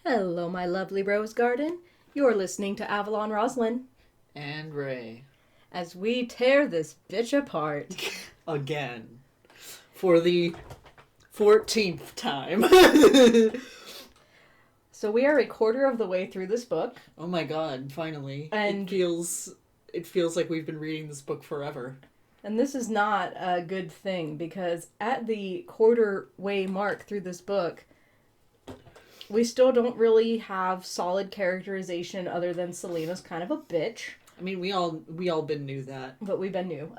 Hello, my lovely rose garden. You're listening to Avalon Roselin And Ray. as we tear this bitch apart. Again. For the 14th time. So we are a quarter of the way through this book. Oh my god, finally. And it feels like we've been reading this book forever. And this is not a good thing because at the quarter way mark through this book, we still don't really have solid characterization other than Selena's kind of a bitch. I mean, we all been knew that. But we've been new.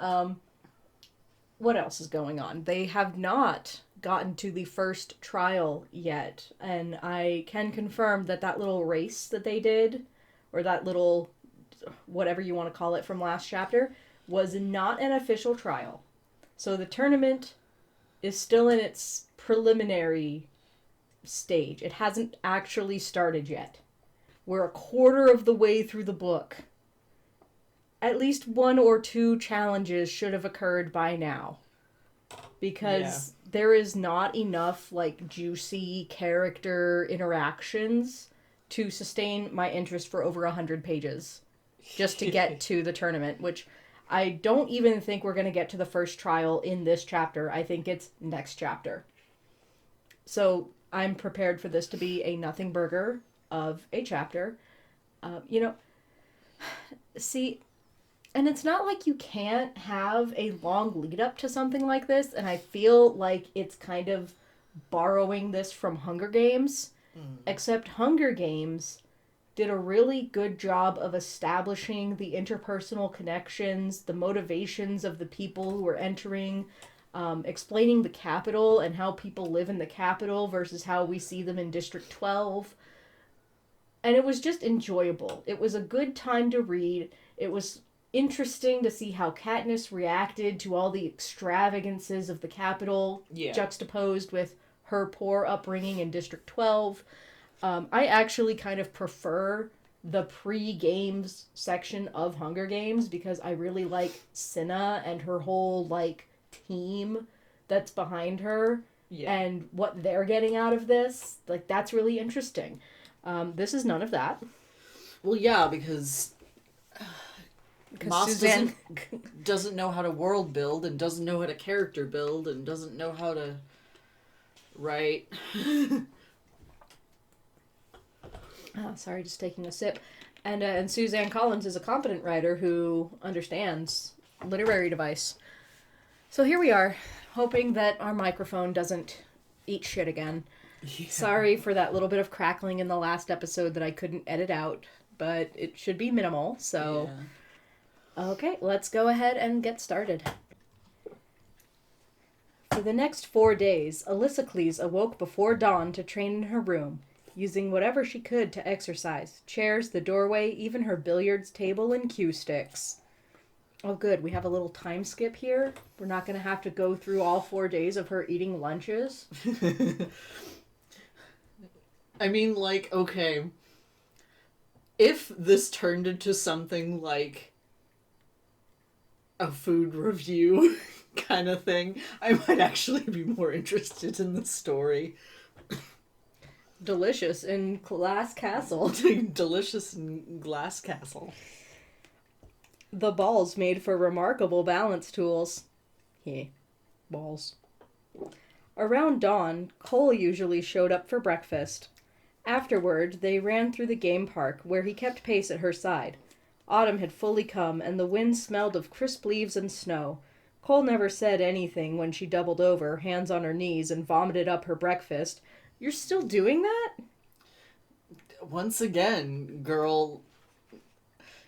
What else is going on? They have not gotten to the first trial yet, and I can confirm that little race that they did, or that little whatever you want to call it from last chapter, was not an official trial. So the tournament is still in its preliminary stage. It hasn't actually started yet. We're a quarter of the way through the book. At least one or two challenges should have occurred by now. Because there is not enough, juicy character interactions to sustain my interest for over 100 pages. Just to get to the tournament, which I don't even think we're going to get to the first trial in this chapter. I think it's next chapter. So I'm prepared for this to be a nothing burger of a chapter. See, and it's not like you can't have a long lead up to something like this, and I feel like it's kind of borrowing this from Hunger Games, except Hunger Games did a really good job of establishing the interpersonal connections, the motivations of the people who are entering, explaining the capital and how people live in the capital versus how we see them in District 12. And it was just enjoyable. It was a good time to read. It was interesting to see how Katniss reacted to all the extravagances of the capital, juxtaposed with her poor upbringing in District 12. I actually kind of prefer the pre-games section of Hunger Games because I really like Cinna and her whole, team that's behind her and what they're getting out of this. That's really interesting. This is none of that. Well, yeah, because Moss Suzanne doesn't know how to world build and doesn't know how to character build and doesn't know how to write. Sorry, just taking a sip. And Suzanne Collins is a competent writer who understands literary device. So here we are, hoping that our microphone doesn't eat shit again. Yeah. Sorry for that little bit of crackling in the last episode that I couldn't edit out, but it should be minimal, so... Yeah. Okay, let's go ahead and get started. For the next 4 days, Alyssocles awoke before dawn to train in her room, using whatever she could to exercise. Chairs, the doorway, even her billiards table and cue sticks. Oh good, we have a little time skip here. We're not going to have to go through all 4 days of her eating lunches. I mean, okay. If this turned into something like a food review kind of thing, I might actually be more interested in the story. Delicious in Glass Castle. Delicious in Glass Castle. The balls made for remarkable balance tools. Balls. Around dawn, Cole usually showed up for breakfast. Afterward, they ran through the game park, where he kept pace at her side. Autumn had fully come, and the wind smelled of crisp leaves and snow. Cole never said anything when she doubled over, hands on her knees, and vomited up her breakfast. You're still doing that? Once again, girl...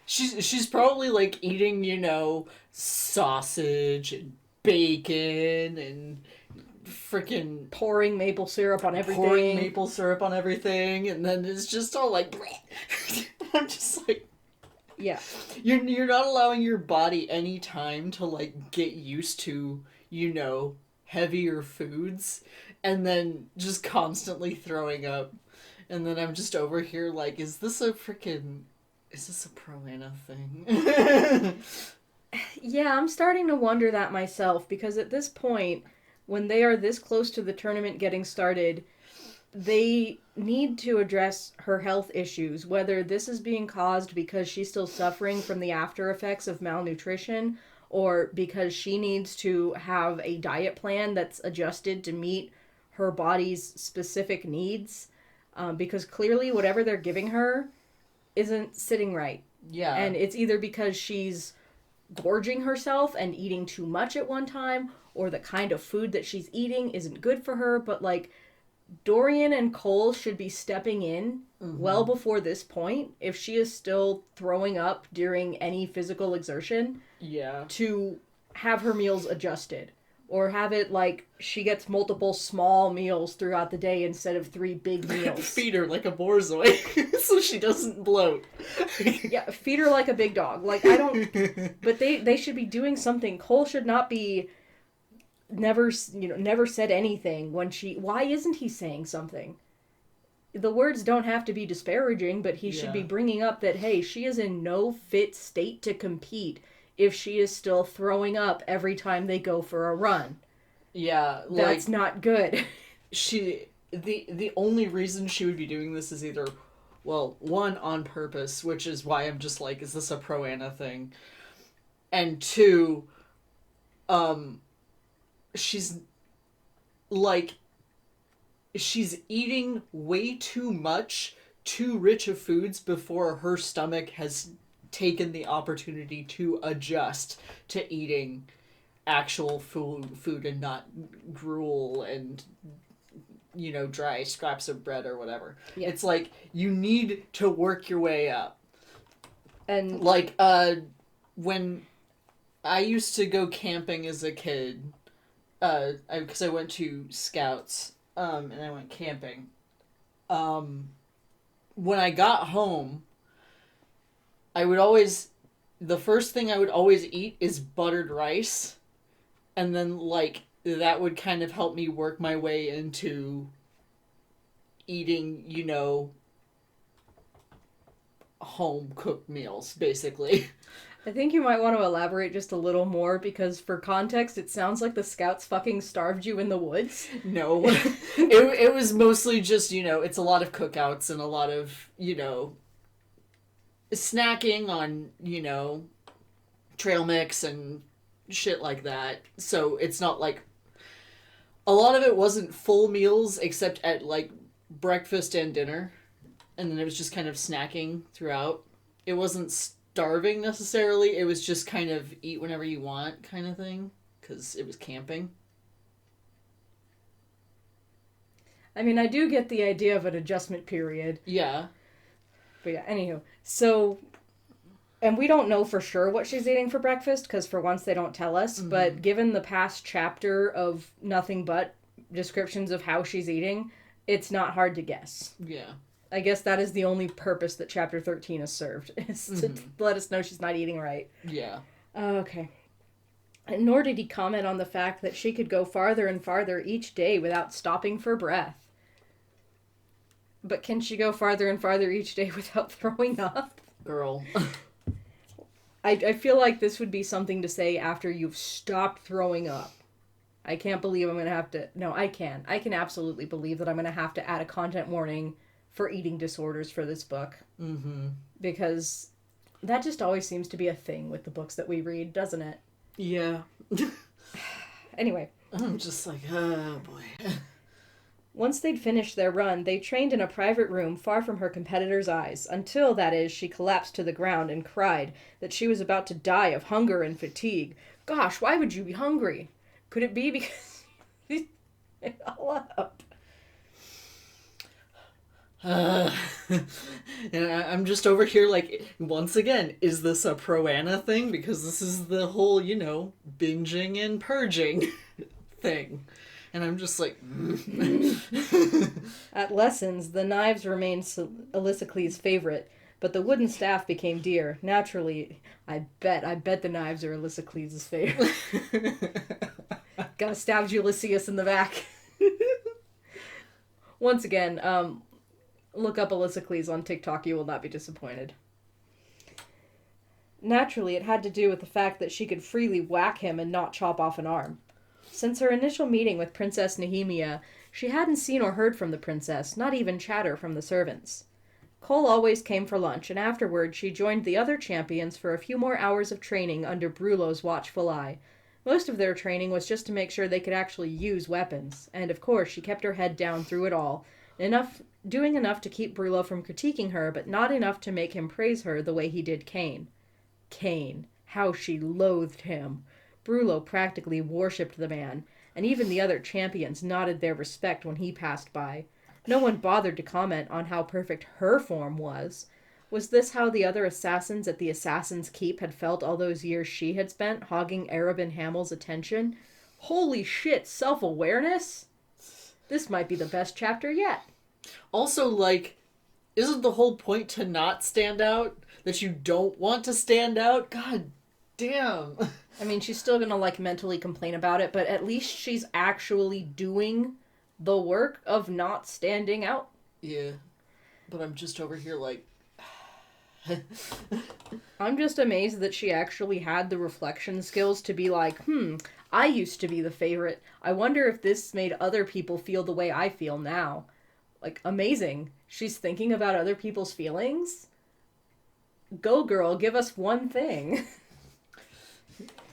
She's probably, eating, sausage and bacon and freaking... Pouring maple syrup on everything. And then it's just all I'm just like... Yeah. You're not allowing your body any time to, get used to, heavier foods, and then just constantly throwing up. And then I'm just over here is this a Briana thing? Yeah, I'm starting to wonder that myself, because at this point, when they are this close to the tournament getting started, they need to address her health issues, whether this is being caused because she's still suffering from the after effects of malnutrition or because she needs to have a diet plan that's adjusted to meet her body's specific needs. Because clearly whatever they're giving her isn't sitting right. Yeah. And it's either because she's gorging herself and eating too much at one time, or the kind of food that she's eating isn't good for her. But, like, Dorian and Cole should be stepping in well before this point if she is still throwing up during any physical exertion. Yeah. To have her meals adjusted. Or have it like she gets multiple small meals throughout the day instead of 3 big meals. Feed her like a borzoi so she doesn't bloat. Yeah, feed her like a big dog. Like, I don't... But they should be doing something. Cole should not be... Never said anything when she... Why isn't he saying something? The words don't have to be disparaging, but he should be bringing up that, hey, she is in no fit state to compete if she is still throwing up every time they go for a run. Yeah, that's not good. The only reason she would be doing this is either, well, one, on purpose, which is why I'm just like, is this a pro-Anna thing? And 2, she's eating way too much, too rich of foods before her stomach has taken the opportunity to adjust to eating actual food and not gruel and dry scraps of bread or whatever. Yeah. It's like you need to work your way up. And like when I used to go camping as a kid, because I went to Scouts, and I went camping. When I got home, the first thing I would always eat is buttered rice. And then, like, that would kind of help me work my way into eating, home-cooked meals, basically. I think you might want to elaborate just a little more, because for context, it sounds like the Scouts fucking starved you in the woods. No. it was mostly just, it's a lot of cookouts and a lot of, snacking on, trail mix and shit like that. So it's not like... A lot of it wasn't full meals except at, like, breakfast and dinner. And then it was just kind of snacking throughout. It wasn't starving necessarily. It was just kind of eat whenever you want kind of thing. Because it was camping. I mean, I do get the idea of an adjustment period. Yeah. But yeah, anywho. So, and we don't know for sure what she's eating for breakfast, because for once they don't tell us, but given the past chapter of nothing but descriptions of how she's eating, it's not hard to guess. Yeah. I guess that is the only purpose that chapter 13 has served, is to let us know she's not eating right. Yeah. Okay. And nor did he comment on the fact that she could go farther and farther each day without stopping for breath. But can she go farther and farther each day without throwing up? Girl. I feel like this would be something to say after you've stopped throwing up. I can't believe I'm going to have to... No, I can. I can absolutely believe that I'm going to have to add a content warning for eating disorders for this book. Mm-hmm. Because that just always seems to be a thing with the books that we read, doesn't it? Yeah. Anyway. I'm just like, oh boy. Once they'd finished their run, they trained in a private room far from her competitor's eyes, until, that is, she collapsed to the ground and cried that she was about to die of hunger and fatigue. Gosh, why would you be hungry? Could it be because... all up. And I'm just over here like, once again, is this a pro-Anna thing? Because this is the whole, binging and purging thing. And I'm just like... At lessons, the knives remained Elisicles' favorite, but the wooden staff became dear. Naturally, I bet the knives are Elisicles' favorite. Gotta stab Ulysses in the back. Once again, look up Elisicles on TikTok, you will not be disappointed. Naturally, it had to do with the fact that she could freely whack him and not chop off an arm. Since her initial meeting with Princess Nehemia, She hadn't seen or heard from the princess, not even chatter from the servants. Cole always came for lunch, and afterward she joined the other champions for a few more hours of training under Brullo's watchful eye. Most of their training was just to make sure they could actually use weapons, and of course she kept her head down through it all, doing enough to keep Brullo from critiquing her, but not enough to make him praise her the way he did Kane. Kane. How she loathed him. Brullo practically worshipped the man, and even the other champions nodded their respect when he passed by. No one bothered to comment on how perfect her form was. Was this how the other assassins at the Assassin's Keep had felt all those years she had spent hogging Arabin Hamel's attention? Holy shit, self-awareness? This might be the best chapter yet. Also, like, isn't the whole point to not stand out? That you don't want to stand out? God damn. I mean, she's still gonna, like, mentally complain about it, but at least she's actually doing the work of not standing out. Yeah. But I'm just over here, like... I'm just amazed that she actually had the reflection skills to be like, I used to be the favorite. I wonder if this made other people feel the way I feel now. Like, amazing. She's thinking about other people's feelings? Go, girl, give us one thing.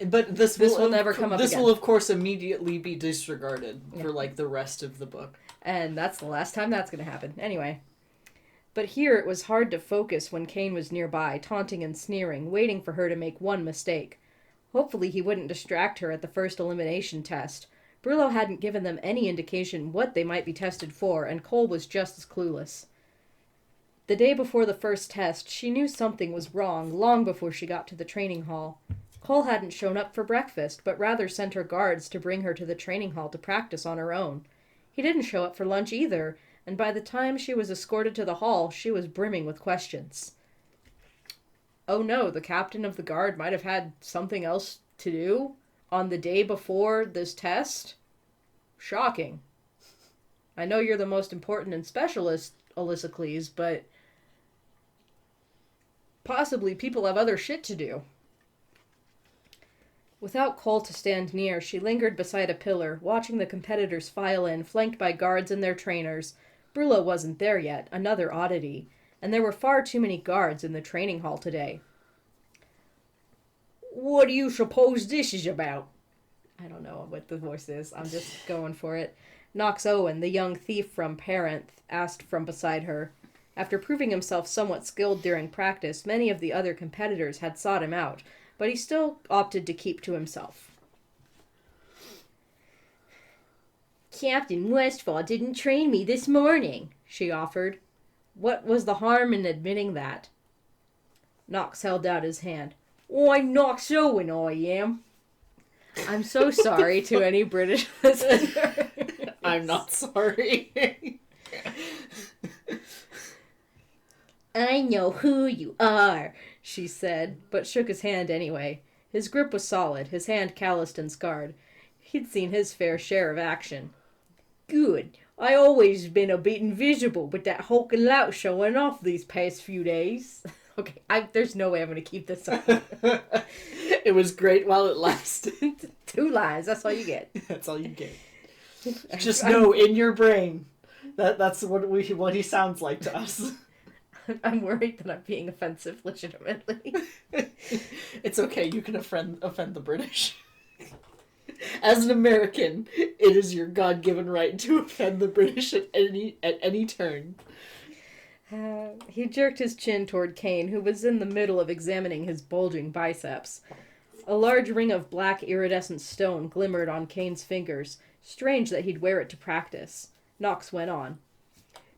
But this will never come up again. This will, of course, immediately be disregarded for, like, the rest of the book. And that's the last time that's going to happen. Anyway. But here it was hard to focus when Kane was nearby, taunting and sneering, waiting for her to make one mistake. Hopefully he wouldn't distract her at the first elimination test. Brullo hadn't given them any indication what they might be tested for, and Cole was just as clueless. The day before the first test, she knew something was wrong long before she got to the training hall. Cole hadn't shown up for breakfast, but rather sent her guards to bring her to the training hall to practice on her own. He didn't show up for lunch either, and by the time she was escorted to the hall, she was brimming with questions. Oh no, the captain of the guard might have had something else to do on the day before this test? Shocking. I know you're the most important and specialist, Alysicles, but possibly people have other shit to do. Without Cole to stand near, she lingered beside a pillar, watching the competitors file in, flanked by guards and their trainers. Brullo wasn't there yet, another oddity, and there were far too many guards in the training hall today. What do you suppose this is about? I don't know what the voice is. I'm just going for it. Knox Owen, the young thief from Parenth, asked from beside her. After proving himself somewhat skilled during practice, many of the other competitors had sought him out, but he still opted to keep to himself. Captain Westfall didn't train me this morning, she offered. What was the harm in admitting that? Knox held out his hand. I'm Knox Owen, I am. I'm so sorry to any British listeners. I'm not sorry. I know who you are, she said, but shook his hand anyway. His grip was solid, his hand calloused and scarred. He'd seen his fair share of action. Good. I always been a bit invisible with that hulking lout showing off these past few days. Okay, there's no way I'm going to keep this up. It was great while it lasted. 2 lines, that's all you get. That's all you get. Just know in your brain that's what he sounds like to us. I'm worried that I'm being offensive legitimately. It's okay, you can offend the British. As an American, it is your God-given right to offend the British at any turn. He jerked his chin toward Kane, who was in the middle of examining his bulging biceps. A large ring of black iridescent stone glimmered on Kane's fingers. Strange that he'd wear it to practice. Knox went on.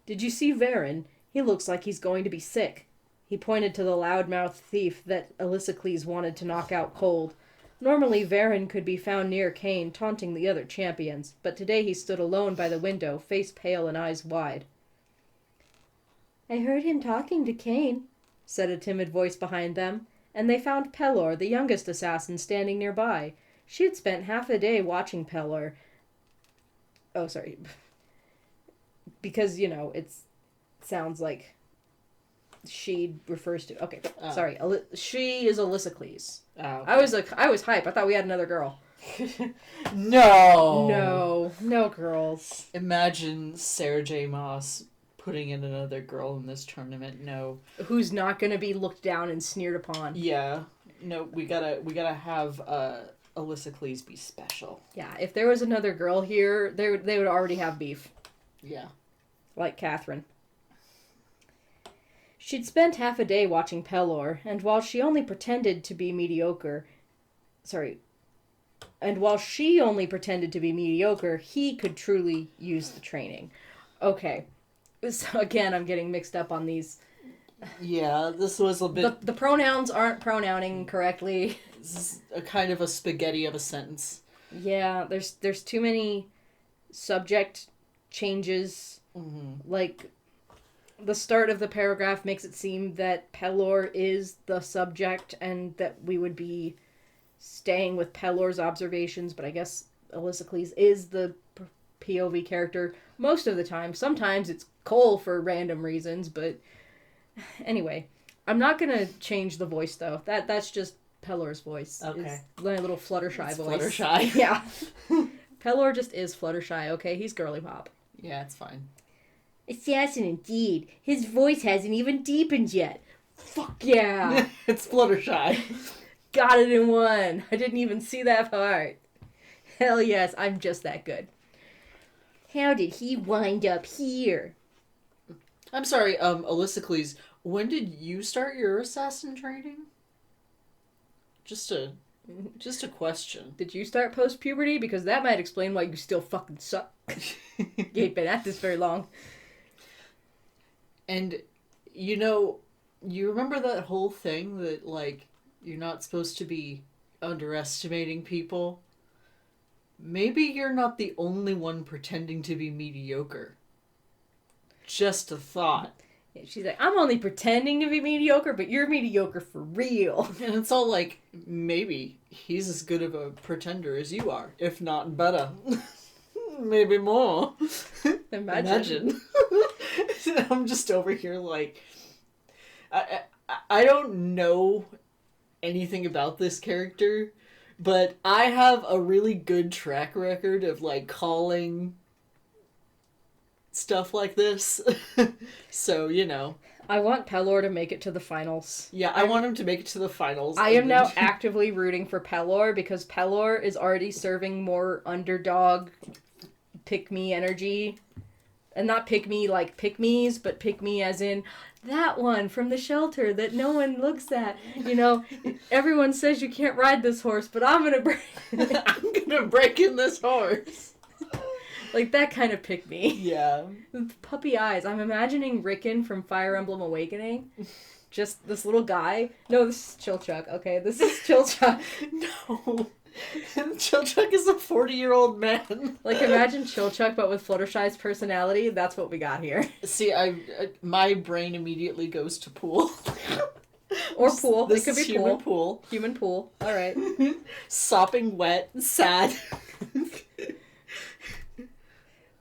Did you see Varen? He looks like he's going to be sick. He pointed to the loudmouthed thief that Alysicles wanted to knock out cold. Normally, Varen could be found near Kane, taunting the other champions, but today he stood alone by the window, face pale and eyes wide. I heard him talking to Kane, said a timid voice behind them, and they found Pelor, the youngest assassin, standing nearby. She had spent half a day watching Pelor. Oh, sorry. Because, it sounds like she refers to... Okay, sorry. She is Alysicles. Oh, okay. I was hype. I thought we had another girl. No! No girls. Imagine Sarah J. Maas putting in another girl in this tournament. No. Who's not gonna be looked down and sneered upon. Yeah. No, we gotta have Alyssa Cleese special. Yeah, if there was another girl here, they would already have beef. Yeah. Like Catherine. She'd spent half a day watching Pelor, and while she only pretended to be mediocre... And while she only pretended to be mediocre, he could truly use the training. Okay. So again, I'm getting mixed up on these. Yeah, this was a bit... The pronouns aren't pronouncing correctly. This is a kind of a spaghetti of a sentence. Yeah, there's too many subject changes. Mm-hmm. Like, the start of the paragraph makes it seem that Pelor is the subject and that we would be staying with Pelor's observations, but I guess Alyssa Cleese is the POV character most of the time. Sometimes it's Cole for random reasons, but anyway, I'm not gonna change the voice though. That's just Pelor's voice. Okay. It's my little Fluttershy voice. Fluttershy. Yeah. Pelor just is Fluttershy, okay? He's girly pop. Yeah, it's fine. Assassin indeed. His voice hasn't even deepened yet. Fuck yeah. It's Fluttershy. Got it in one. I didn't even see that part. Hell yes, I'm just that good. How did he wind up here? I'm sorry, Alyssa Cleese, when did you start your assassin training? Just a question. Did you start post-puberty? Because that might explain why you still fucking suck. You ain't been at this very long. And, you remember that whole thing that, like, you're not supposed to be underestimating people? Maybe you're not the only one pretending to be mediocre. Just a thought. Yeah, she's like, I'm only pretending to be mediocre, but you're mediocre for real. And it's all like, maybe he's as good of a pretender as you are, if not better. Maybe more. Imagine. I'm just over here like, I don't know anything about this character, but I have a really good track record of like calling stuff like this. So, I want Pelor to make it to the finals. Yeah, I want him to make it to the finals. I am now actively rooting for Pelor because Pelor is already serving more underdog, pick-me energy. And not pick-me like pick-me's, but pick-me as in that one from the shelter that no one looks at. Everyone says you can't ride this horse, but I'm gonna break in this horse. Like that kind of pick-me. Yeah. With puppy eyes. I'm imagining Rickon from Fire Emblem Awakening. Just this little guy. No, this is Chilchuck. Okay, this is Chilchuck. No. Chilchuck is a 40-year-old man. Like, imagine Chilchuck, but with Fluttershy's personality. That's what we got here. See, my brain immediately goes to pool. Or pool. This it could is be human pool. Pool. Human pool. All right. Sopping wet, sad.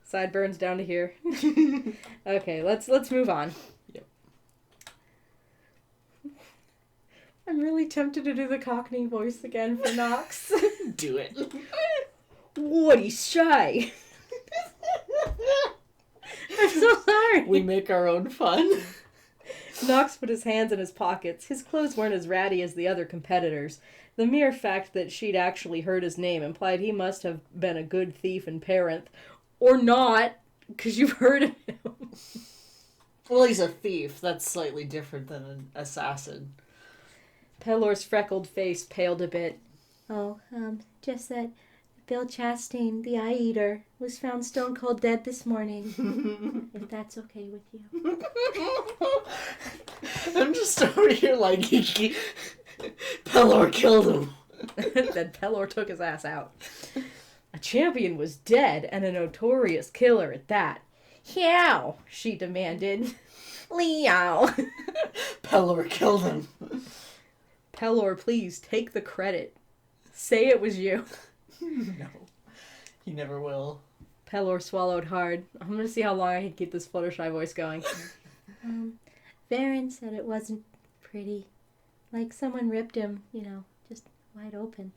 Sideburns down to here. Okay, let's move on. Yep. I'm really tempted to do the Cockney voice again for Knox. Do it. What he's shy. I'm so sorry. We make our own fun. Knox put his hands in his pockets. His clothes weren't as ratty as the other competitors. The mere fact that she'd actually heard his name implied he must have been a good thief and parent. Or not, because you've heard of him. Well, he's a thief. That's slightly different than an assassin. Pelor's freckled face paled a bit. Oh, just that Bill Chastain, the Eye Eater, was found stone cold dead this morning. If that's okay with you. I'm just over here like, Pelor killed him. Then Pelor took his ass out. A champion was dead, and a notorious killer at that. How? She demanded. Leo. Pelor killed him. Pelor, please, take the credit. Say it was you. No. He never will. Pelor swallowed hard. I'm gonna see how long I can keep this Fluttershy voice going. Varen said it wasn't pretty. Like someone ripped him, just wide open.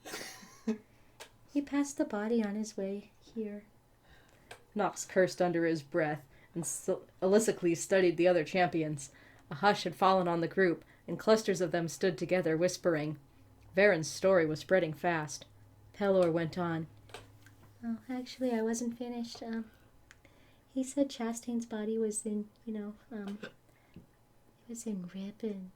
He passed the body on his way here. Nox cursed under his breath, and Alexis studied the other champions. A hush had fallen on the group, and clusters of them stood together, whispering. Varen's story was spreading fast. Pelor went on. Oh, actually, I wasn't finished. He said Chastain's body was in, it was in ribbons.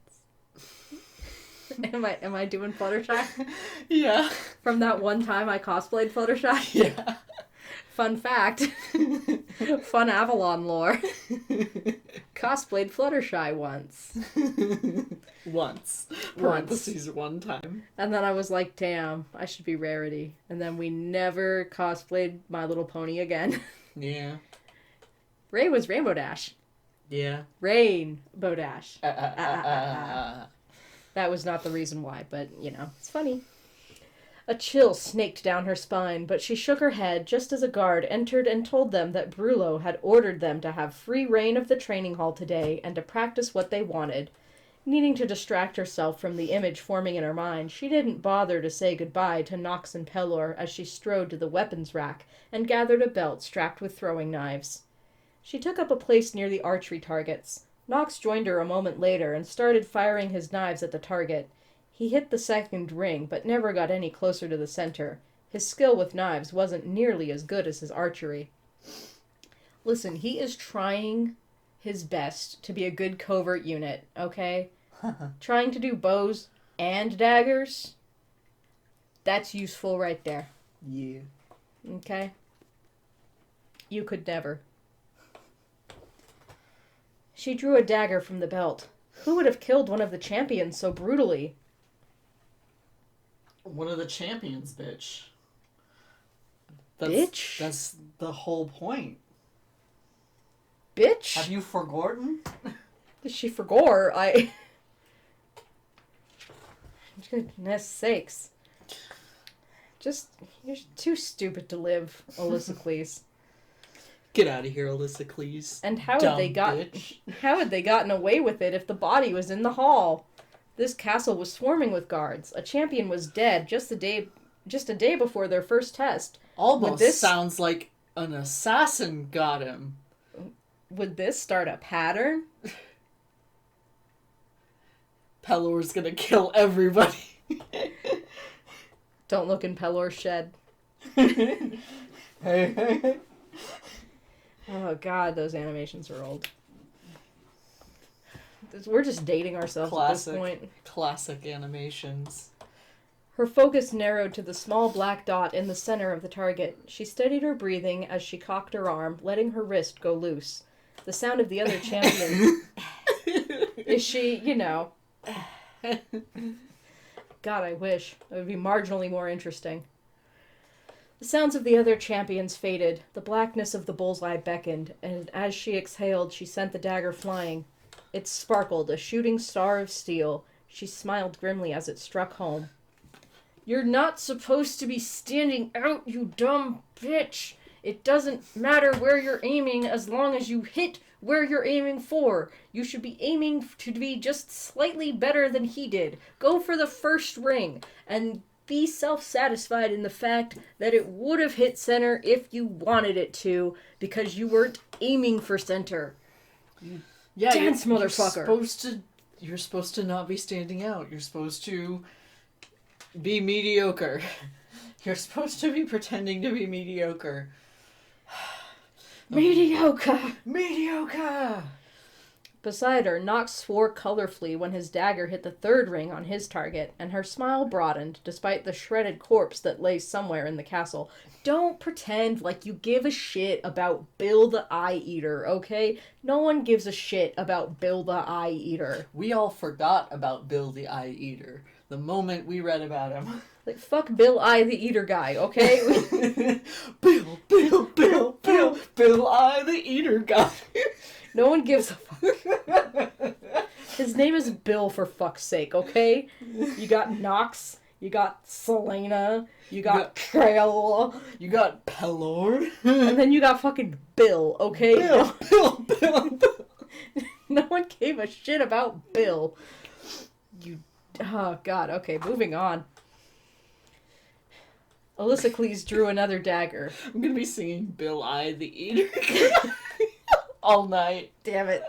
Am I doing Fluttershy? Yeah. From that one time I cosplayed Fluttershy? Yeah. Fun fact. Fun Avalon lore. Cosplayed Fluttershy once. Once. Parentheses, one time. And then I was like, damn, I should be Rarity. And then we never cosplayed My Little Pony again. Yeah. Ray was Rainbow Dash. Yeah. Rainbow Dash. That was not the reason why, but, it's funny. A chill snaked down her spine, but she shook her head just as a guard entered and told them that Brullo had ordered them to have free reign of the training hall today and to practice what they wanted. Needing to distract herself from the image forming in her mind, she didn't bother to say goodbye to Nox and Pelor as she strode to the weapons rack and gathered a belt strapped with throwing knives. She took up a place near the archery targets. Nox joined her a moment later and started firing his knives at the target. He hit the second ring, but never got any closer to the center. His skill with knives wasn't nearly as good as his archery. Listen, he is trying his best to be a good covert unit, okay? Trying to do bows and daggers, that's useful right there. Yeah. Okay? You could never. She drew a dagger from the belt. Who would have killed one of the champions so brutally? One of the champions, bitch. Bitch? That's the whole point. Bitch? Have you forgotten? She forgore. Goodness sakes. You're too stupid to live, Alexis. Get out of here, Alexis. And how had they gotten away with it if the body was in the hall? This castle was swarming with guards. A champion was dead just a day before their first test. Almost sounds like an assassin got him. Would this start a pattern? Pelor's gonna kill everybody. Don't look in Pelor's shed. Hey. Oh god, those animations are old. We're just dating ourselves at this point. Classic animations. Her focus narrowed to the small black dot in the center of the target. She steadied her breathing as she cocked her arm, letting her wrist go loose. The sound of the other champion... Is she, God, I wish. It would be marginally more interesting. The sounds of the other champions faded. The blackness of the bullseye beckoned, and as she exhaled, she sent the dagger flying. It sparkled, a shooting star of steel. She smiled grimly as it struck home. You're not supposed to be standing out, you dumb bitch! It doesn't matter where you're aiming as long as you hit where you're aiming for. You should be aiming to be just slightly better than he did. Go for the first ring, and be self-satisfied in the fact that it would have hit center if you wanted it to, because you weren't aiming for center. Yeah, Dance, motherfucker. You're supposed to not be standing out. You're supposed to be mediocre. You're supposed to be pretending to be mediocre. Mediocre! Beside her, Nox swore colorfully when his dagger hit the third ring on his target, and her smile broadened, despite the shredded corpse that lay somewhere in the castle. Don't pretend like you give a shit about Bill the Eye-Eater, okay? No one gives a shit about Bill the Eye-Eater. We all forgot about Bill the Eye-Eater the moment we read about him. Like, fuck Bill Eye the Eater guy, okay? Bill Eye the Eater guy. No one gives a fuck. His name is Bill, for fuck's sake, okay? You got Nox, you got Selena, you got Trail, you got Pelor, and then you got fucking Bill, okay? Bill. No one gave a shit about Bill. Oh, God, okay, moving on. Alysicles drew another dagger. I'm gonna be singing Bill I the Eater all night. Damn it.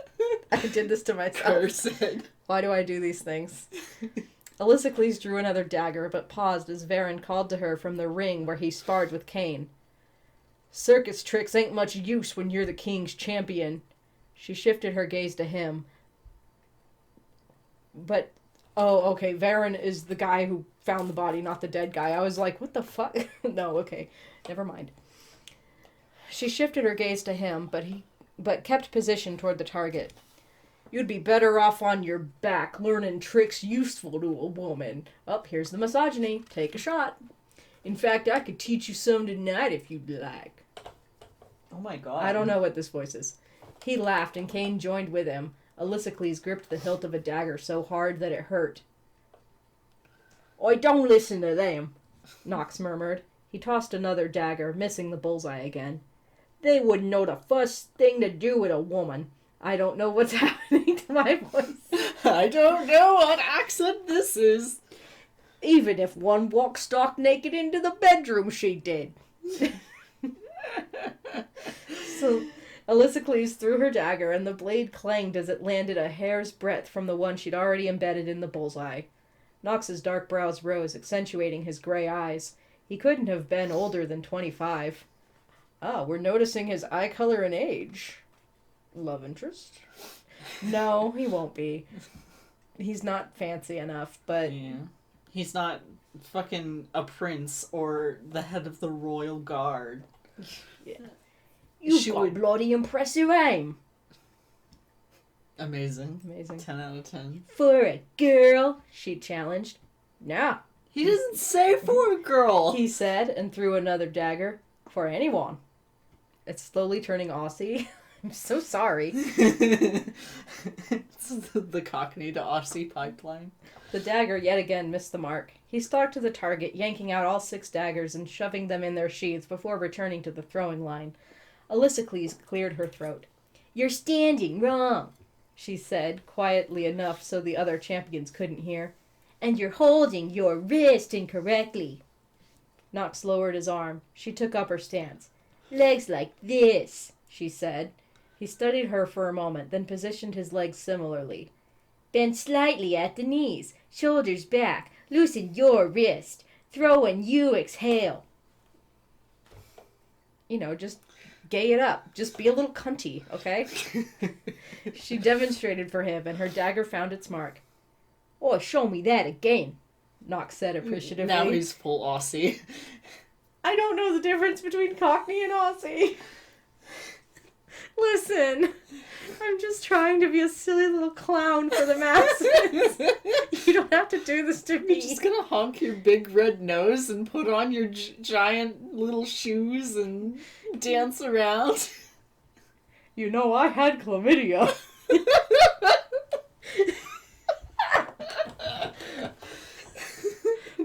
I did this to myself. Cursed. Why do I do these things? Alysicles drew another dagger, but paused as Varen called to her from the ring where he sparred with Cain. Circus tricks ain't much use when you're the king's champion. She shifted her gaze to him. But, oh, okay, Varen is the guy who found the body, not the dead guy. I was like, what the fuck? No, okay, never mind. She shifted her gaze to him, but kept position toward the target. You'd be better off on your back learning tricks useful to a woman. Oh, here's the misogyny. Take a shot. In fact, I could teach you some tonight if you'd like. Oh my god. I don't know what this voice is. He laughed and Cain joined with him. Alysicles gripped the hilt of a dagger so hard that it hurt. "Oi, don't listen to them," Nox murmured. He tossed another dagger, missing the bullseye again. "They wouldn't know the first thing to do with a woman." I don't know what's happening to my voice. I don't know what accent this is. "Even if one walked stark naked into the bedroom, she did." So Alysicles threw her dagger, and the blade clanged as it landed a hair's breadth from the one she'd already embedded in the bullseye. Nox's dark brows rose, accentuating his gray eyes. He couldn't have been older than 25. Ah, we're noticing his eye color and age. Love interest? No, he won't be. He's not fancy enough, but... Yeah. He's not fucking a prince or the head of the royal guard. Yeah. You've got bloody impressive aim. Amazing. 10 out of 10. For a girl, she challenged. No. He doesn't say for a girl. He said, and threw another dagger. For anyone. It's slowly turning Aussie. I'm so sorry. It's the Cockney to Aussie pipeline. The dagger yet again missed the mark. He stalked to the target, yanking out all 6 daggers and shoving them in their sheaths before returning to the throwing line. Alysicles cleared her throat. "You're standing wrong," she said, quietly enough so the other champions couldn't hear. "And you're holding your wrist incorrectly." Nox lowered his arm. She took up her stance. "Legs like this," she said. He studied her for a moment, then positioned his legs similarly. "Bend slightly at the knees, shoulders back, loosen your wrist, throw and you exhale." You know, just gay it up. Just be a little cunty, okay? She demonstrated for him, and her dagger found its mark. "Oh, show me that again," Nox said appreciatively. Now he's full Aussie. I don't know the difference between Cockney and Aussie. Listen, I'm just trying to be a silly little clown for the masses. You don't have to do this to me. You're just gonna honk your big red nose and put on your giant little shoes and dance around. You know, I had chlamydia.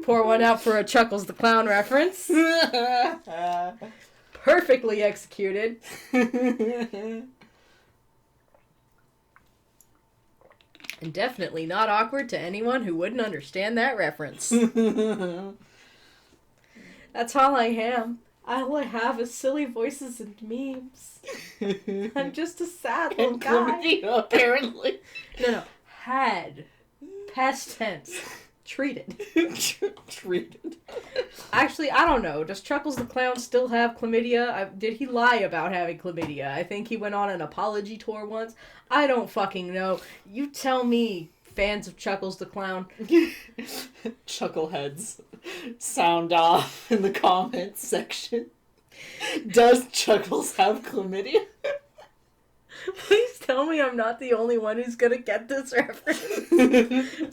Pour one out for a Chuckles the Clown reference. Perfectly executed. And definitely not awkward to anyone who wouldn't understand that reference. That's all I am. All I have is silly voices and memes. I'm just a sad little guy. Apparently. No. Had. Past tense. Treated. Treated. Actually, I don't know. Does Chuckles the Clown still have chlamydia? Did he lie about having chlamydia? I think he went on an apology tour once. I don't fucking know. You tell me, fans of Chuckles the Clown. Chuckleheads, sound off in the comments section. Does Chuckles have chlamydia? Please tell me I'm not the only one who's gonna get this reference.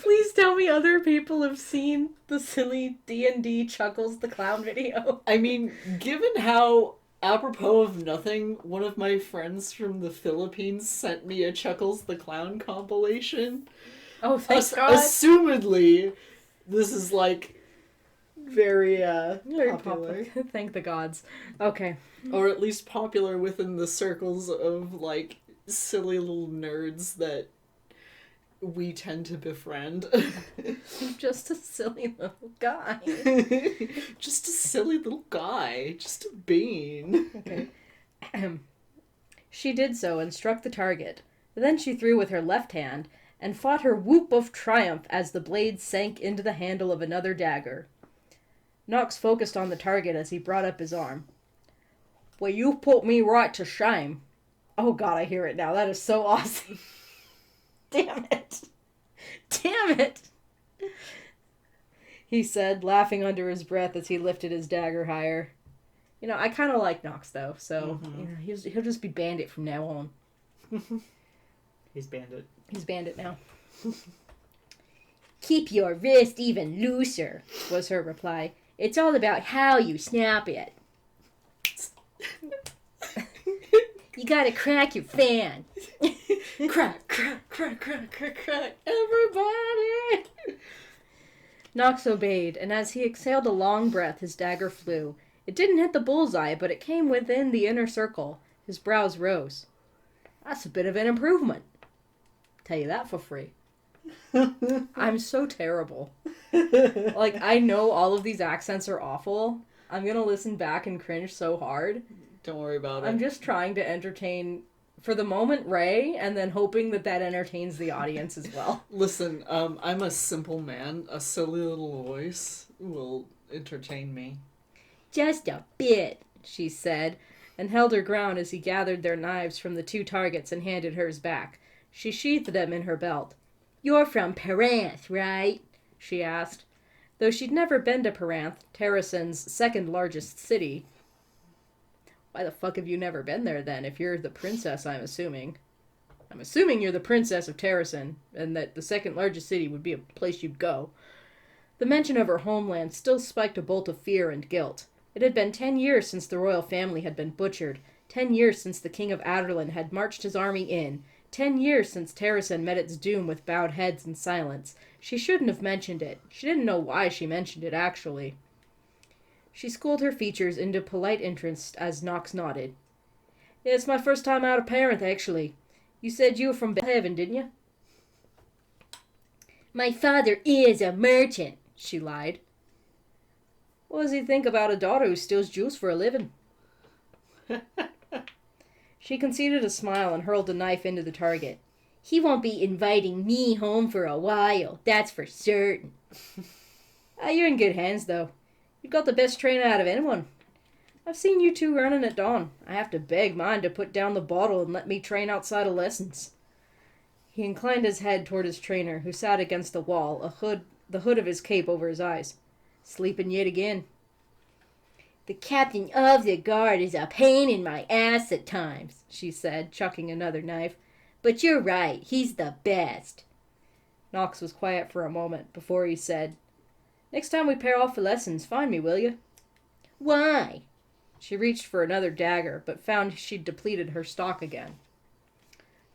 Please tell me other people have seen the silly D&D Chuckles the Clown video. I mean, given how, apropos of nothing, one of my friends from the Philippines sent me a Chuckles the Clown compilation. Oh, thank God. Assumedly, this is, like, very popular. Thank the gods. Okay. Or at least popular within the circles of, like, silly little nerds that we tend to befriend. I'm just a silly little guy. Just a silly little guy. Just a bean. Okay. She did so and struck the target. Then she threw with her left hand and fought her whoop of triumph as the blade sank into the handle of another dagger. Nox focused on the target as he brought up his arm. Well, you put me right to shame. Oh god, I hear it now. That is so awesome. Damn it. Damn it. He said, laughing under his breath as he lifted his dagger higher. You know, I kind of like Nox, though, so you know, he'll just be Bandit from now on. He's Bandit. He's Bandit now. Keep your wrist even looser, was her reply. It's all about how you snap it. You gotta crack your fan. Crack, crack, crack, crack, crack, crack. Everybody! Nox obeyed, and as he exhaled a long breath, his dagger flew. It didn't hit the bullseye, but it came within the inner circle. His brows rose. That's a bit of an improvement. Tell you that for free. I'm so terrible. Like, I know all of these accents are awful. I'm gonna listen back and cringe so hard. Don't worry about it. I'm just trying to entertain, for the moment, Ray, and then hoping that entertains the audience as well. Listen, I'm a simple man. A silly little voice will entertain me. Just a bit, she said, and held her ground as he gathered their knives from the two targets and handed hers back. She sheathed them in her belt. You're from Paranth, right? She asked. Though she'd never been to Paranth, Terrasen's second largest city. Why the fuck have you never been there, then, if you're the princess, I'm assuming? I'm assuming you're the princess of Terrasen, and that the second largest city would be a place you'd go. The mention of her homeland still spiked a bolt of fear and guilt. It had been 10 years since the royal family had been butchered, 10 years since the king of Aderlin had marched his army in, 10 years since Terrasen met its doom with bowed heads and silence. She shouldn't have mentioned it. She didn't know why she mentioned it, actually. She schooled her features into polite interest as Nox nodded. Yeah, it's my first time out of Paranth, actually. You said you were from heaven, didn't you? My father is a merchant, she lied. What does he think about a daughter who steals juice for a living? She conceded a smile and hurled a knife into the target. He won't be inviting me home for a while, that's for certain. You're in good hands, though. You've got the best trainer out of anyone. I've seen you two running at dawn. I have to beg mine to put down the bottle and let me train outside of lessons. He inclined his head toward his trainer, who sat against the wall, the hood of his cape over his eyes. Sleeping yet again. The captain of the guard is a pain in my ass at times, she said, chucking another knife. But you're right, he's the best. Nox was quiet for a moment before he said, Next time we pair off for lessons, find me, will you? Why? She reached for another dagger, but found she'd depleted her stock again.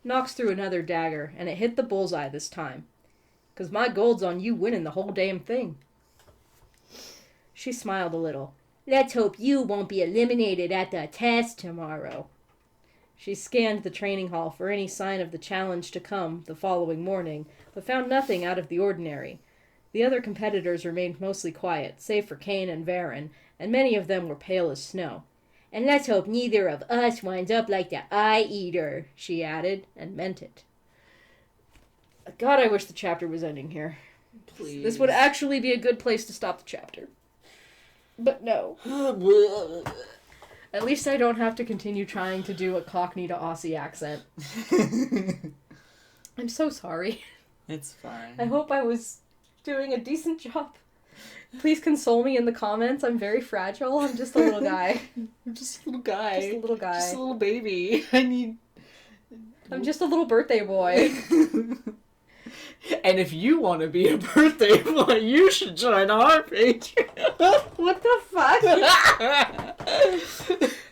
Nox threw another dagger, and it hit the bullseye this time. 'Cause my gold's on you winning the whole damn thing. She smiled a little. Let's hope you won't be eliminated at the test tomorrow. She scanned the training hall for any sign of the challenge to come the following morning, but found nothing out of the ordinary. The other competitors remained mostly quiet, save for Kane and Varen, and many of them were pale as snow. And let's hope neither of us winds up like the Eye-Eater, she added, and meant it. God, I wish the chapter was ending here. Please. This would actually be a good place to stop the chapter. But no. At least I don't have to continue trying to do a Cockney to Aussie accent. I'm so sorry. It's fine. I hope I was doing a decent job. Please console me in the comments. I'm very fragile. I'm just a little guy. I'm just a little guy. Just a little guy. Just a little baby. I'm just a little birthday boy. And if you want to be a birthday boy, you should join our Patreon. What the fuck?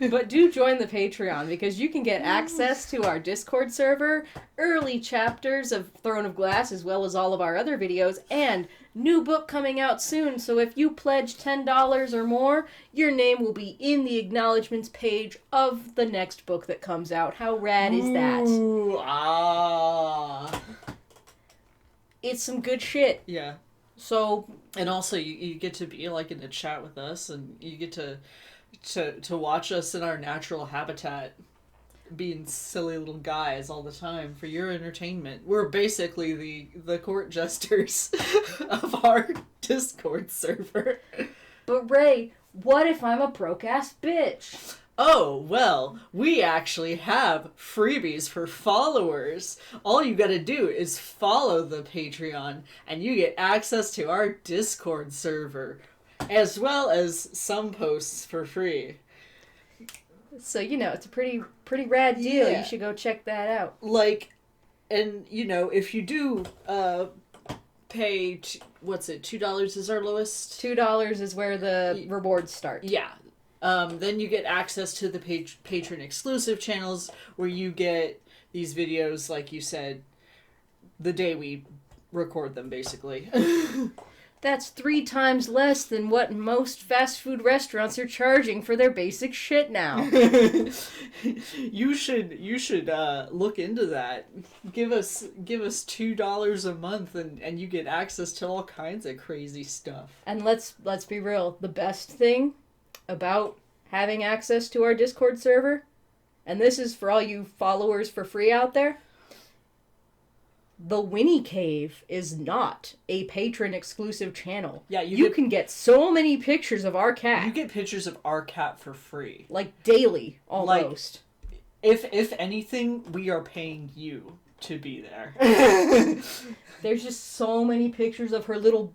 But do join the Patreon, because you can get access to our Discord server, early chapters of Throne of Glass, as well as all of our other videos, and new book coming out soon. So if you pledge $10 or more, your name will be in the acknowledgements page of the next book that comes out. How rad is that? Ooh, ah. it's some good shit. Yeah. So... And also, you get to be, like, in a chat with us, and you get to watch us in our natural habitat, being silly little guys all the time for your entertainment. We're basically the court jesters of our Discord server. But Ray, what if I'm a broke-ass bitch? Oh, well, we actually have freebies for followers. All you gotta do is follow the Patreon, and you get access to our Discord server, as well as some posts for free. So, it's a pretty rad deal. Yeah. You should go check that out. Like, and, if you do pay, what's it, $2 is our lowest? $2 is where the rewards start. Yeah. Then you get access to the patron exclusive channels where you get these videos, like you said, the day we record them, basically. That's 3 times less than what most fast food restaurants are charging for their basic shit now. You should look into that. Give us $2 a month and you get access to all kinds of crazy stuff. And let's be real, the best thing about having access to our Discord server, and this is for all you followers for free out there, the Winnie Cave is not a patron exclusive channel. Yeah, you can get so many pictures of our cat. You get pictures of our cat for free. Like daily, almost. Like, if anything, we are paying you to be there. There's just so many pictures of her little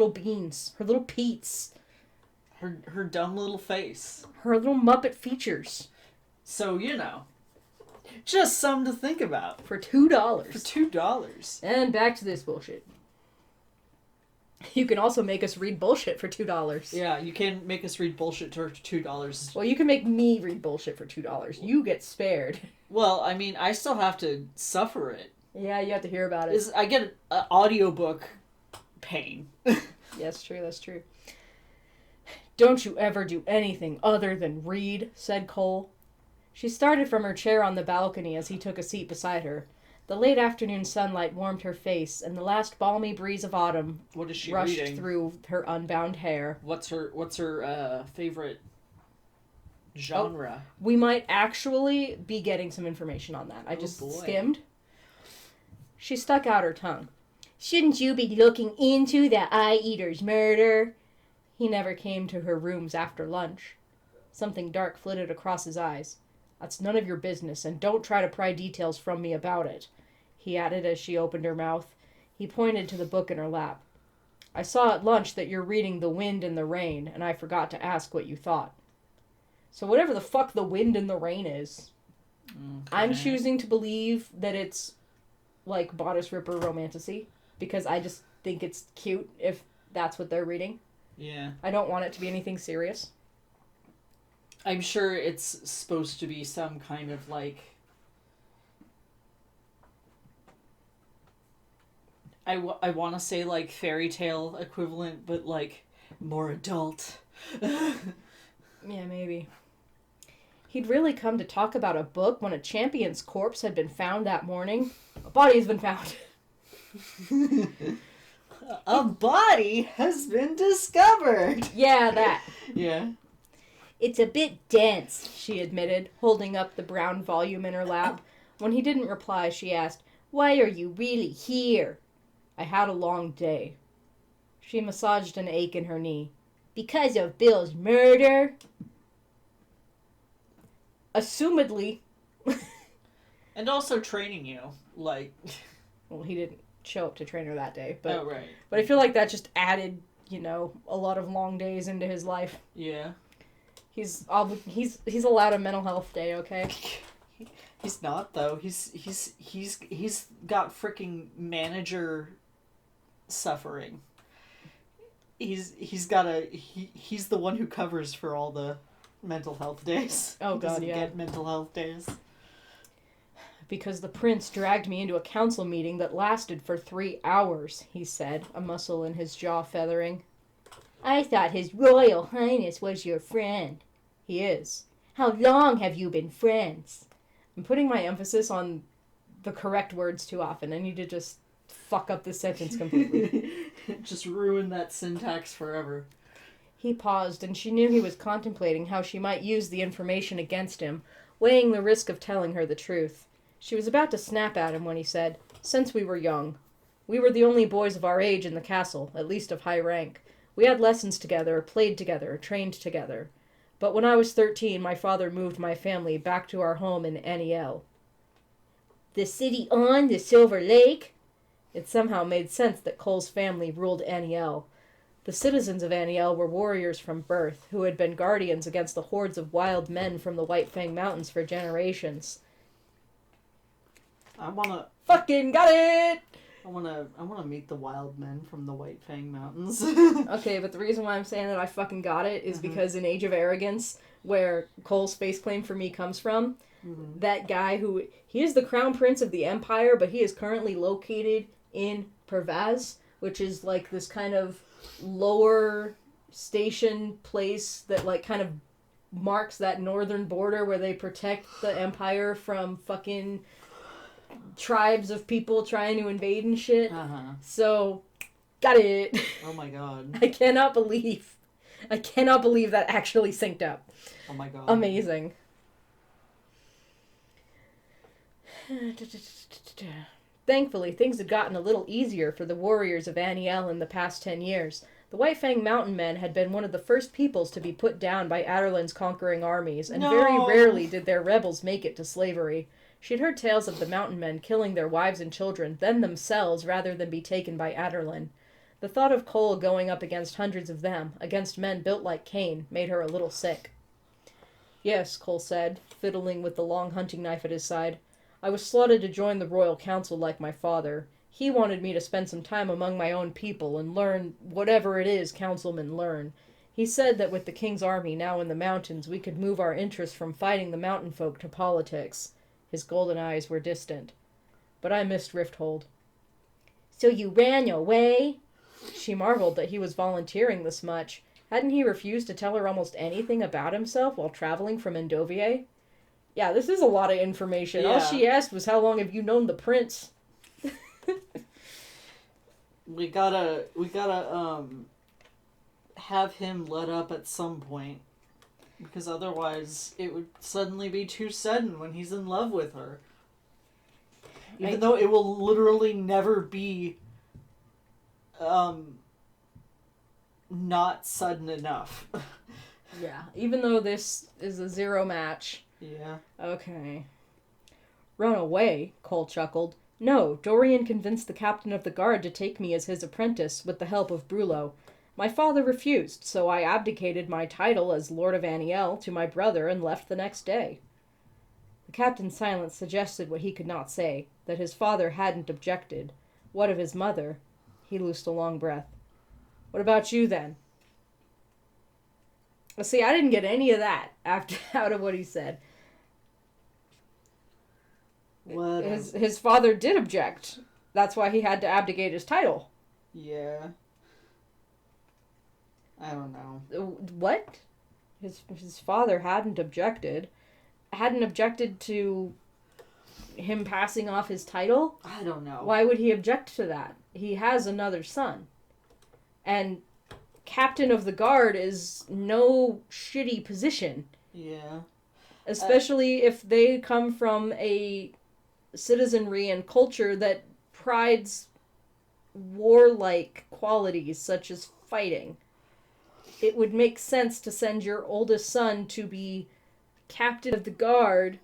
beans, her little Pete's. Her dumb little face. Her little Muppet features. So, just something to think about. For $2. For $2. And back to this bullshit. You can also make us read bullshit for $2. Yeah, you can make us read bullshit for $2. Well, you can make me read bullshit for $2. You get spared. Well, I mean, I still have to suffer it. Yeah, you have to hear about it. I get an audiobook pain. Yeah, that's true. Don't you ever do anything other than read, said Cole. She started from her chair on the balcony as he took a seat beside her. The late afternoon sunlight warmed her face, and the last balmy breeze of autumn What is she rushed reading? through her unbound hair. What's her favorite genre? We might actually be getting some information on that. I just skimmed. She stuck out her tongue. Shouldn't you be looking into the Eye-Eater's murder? He never came to her rooms after lunch. Something dark flitted across his eyes. That's none of your business, and don't try to pry details from me about it, he added as she opened her mouth. He pointed to the book in her lap. I saw at lunch that you're reading The Wind and the Rain, and I forgot to ask what you thought. So whatever the fuck The Wind and the Rain is, okay. I'm choosing to believe that it's like Bodice Ripper romantasy, because I just think it's cute if that's what they're reading. Yeah. I don't want it to be anything serious. I'm sure it's supposed to be some kind of, like... I want to say, like, fairy tale equivalent, but, like, more adult. Yeah, maybe. He'd really come to talk about a book when a champion's corpse had been found that morning. A body has been found. A body has been discovered! Yeah, that. Yeah. It's a bit dense, she admitted, holding up the brown volume in her lap. When he didn't reply, she asked, "Why are you really here?" "I had a long day." She massaged an ache in her knee. "Because of Bill's murder?" Assumedly. And also training you, like... Well, he didn't show up to train her that day, but... Oh, right. But I feel like that just added, a lot of long days into his life. Yeah. He's allowed a mental health day, okay? He's not though. He's got freaking manager suffering. He's the one who covers for all the mental health days. Oh he God, doesn't yeah. Get mental health days. Because the prince dragged me into a council meeting that lasted for 3 hours, he said, a muscle in his jaw feathering. "I thought His Royal Highness was your friend." "He is." "How long have you been friends?" I'm putting my emphasis on the correct words too often. I need to just fuck up this sentence completely. Just ruin that syntax forever. He paused, and she knew he was contemplating how she might use the information against him, weighing the risk of telling her the truth. She was about to snap at him when he said, "Since we were young. We were the only boys of our age in the castle, at least of high rank. We had lessons together, played together, trained together. But when I was 13, my father moved my family back to our home in Aniel." The city on the Silver Lake? It somehow made sense that Cole's family ruled Aniel. The citizens of Aniel were warriors from birth, who had been guardians against the hordes of wild men from the White Fang Mountains for generations. Fucking got it! I wanna meet the wild men from the White Fang Mountains. Okay, but the reason why I'm saying that I fucking got it is because in Age of Arrogance, where Cole's face claim for me comes from, that guy he is the crown prince of the empire, but he is currently located in Pervaz, which is like this kind of lower station place that like kind of marks that northern border where they protect the empire from fucking tribes of people trying to invade and shit. So, got it. Oh my god. I cannot believe that actually synced up. Oh my god. Amazing. Thankfully, things had gotten a little easier for the warriors of Aniel in the past 10 years. The White Fang Mountain Men had been one of the first peoples to be put down by Aderlin's conquering armies, and very rarely did their rebels make it to slavery. She'd heard tales of the mountain men killing their wives and children, then themselves, rather than be taken by Aderlin. The thought of Cole going up against hundreds of them, against men built like Cain, made her a little sick. "Yes," Cole said, fiddling with the long hunting knife at his side. "I was slotted to join the royal council like my father. He wanted me to spend some time among my own people and learn whatever it is councilmen learn. He said that with the king's army now in the mountains, we could move our interests from fighting the mountain folk to politics." His golden eyes were distant. But I missed Rifthold. "So you ran your way?" She marveled that he was volunteering this much. Hadn't he refused to tell her almost anything about himself while traveling from Endovier? Yeah, this is a lot of information. Yeah. All she asked was, "How long have you known the prince?" We gotta have him let up at some point. Because otherwise, it would suddenly be too sudden when he's in love with her. Even though it will literally never be, not sudden enough. Yeah, even though this is a zero match. Yeah. Okay. "Run away," Cole chuckled. "No, Dorian convinced the captain of the guard to take me as his apprentice with the help of Brullo. My father refused, so I abdicated my title as Lord of Aniel to my brother and left the next day." The captain's silence suggested what he could not say, that his father hadn't objected. What of his mother? He loosed a long breath. "What about you, then?" Well, see, I didn't get any of that out of what he said. What? His father did object. That's why he had to abdicate his title. Yeah. I don't know. What? His father hadn't objected. Hadn't objected to him passing off his title? I don't know. Why would he object to that? He has another son. And captain of the guard is no shitty position. Yeah. Especially if they come from a citizenry and culture that prides warlike qualities such as fighting. It would make sense to send your oldest son to be captain of the guard,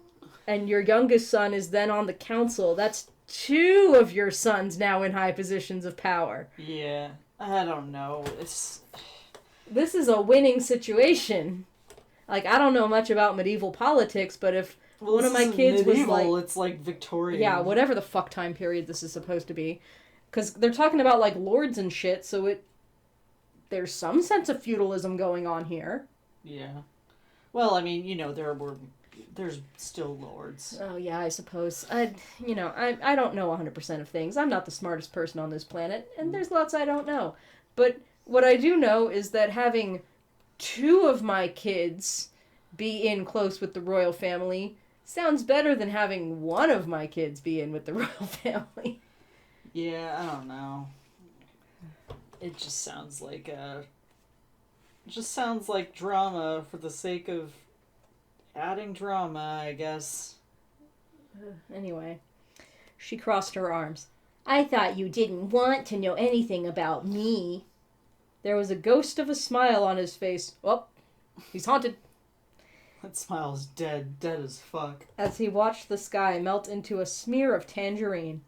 and your youngest son is then on the council. That's 2 of your sons now in high positions of power. Yeah. I don't know. This is a winning situation. Like, I don't know much about medieval politics, but if one of my kids medieval, was like... it's like Victorian. Yeah, whatever the fuck time period this is supposed to be. Because they're talking about, like, lords and shit, so there's some sense of feudalism going on here. Yeah. Well, I mean, there's still lords. Oh, yeah, I suppose. I don't know 100% of things. I'm not the smartest person on this planet, and there's lots I don't know. But what I do know is that having 2 of my kids be in close with the royal family sounds better than having 1 of my kids be in with the royal family. Yeah, I don't know. It just sounds like drama for the sake of adding drama, I guess. Anyway, she crossed her arms. I thought you didn't want to know anything about me. There was a ghost of a smile on his face. Oh, he's haunted. That smile's dead as fuck. As he watched the sky melt into a smear of tangerine.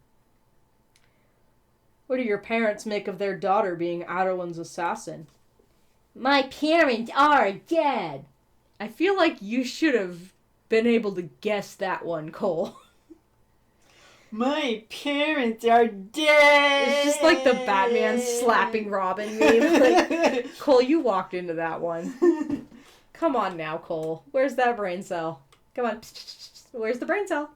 What do your parents make of their daughter being Adolin's assassin? My parents are dead. I feel like you should have been able to guess that one, Cole. My parents are dead. It's just like the Batman slapping Robin meme. Like, Cole, you walked into that one. Come on now, Cole. Where's that brain cell? Come on. Where's the brain cell?